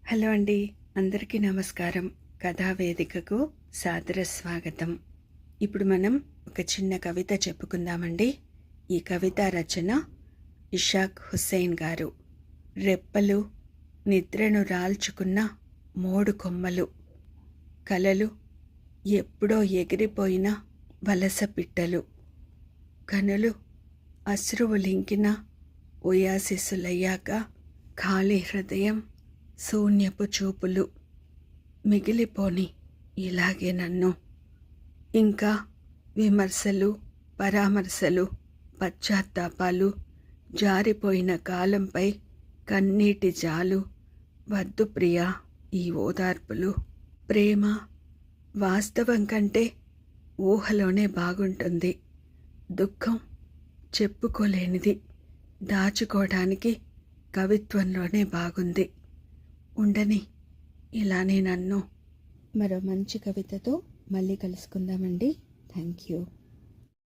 Hello అండి, అందరికీ నమస్కారం. కథా వేదికకు సాదర స్వాగతం. ఇప్పుడు మనం ఒక చిన్న కవిత చెప్పుకుందామండి. ఈ కవిత రచన ఇషాక్ హుస్సేన్ గారు. రెప్పలు నిద్రను రాల్చుకున్న మోడు కొమ్మలు, కలలు ఎప్పుడో ఎగిరిపోయిన వలస పిట్టలు, కనులు అశ్రువులింకిన ఉయాసిసులయ్యాక ఖాళీ హృదయం శూన్యపు చూపులు. మిగిలిపోని ఇలాగే నన్ను. ఇంకా విమర్శలు, పరామర్శలు, పశ్చాత్తాపాలు, జారిపోయిన కాలంపై కన్నీటి జాలు. వద్దు ప్రియా ఈ ఓదార్పులు. ప్రేమ వాస్తవం కంటే ఊహలోనే బాగుంటుంది. దుఃఖం చెప్పుకోలేనిది, దాచుకోవడానికి కవిత్వంలోనే బాగుంది. ఉండని ఇలానే నన్ను. మరో మంచి కవితతో మళ్ళీ కలుసుకుందామండి. Thank you.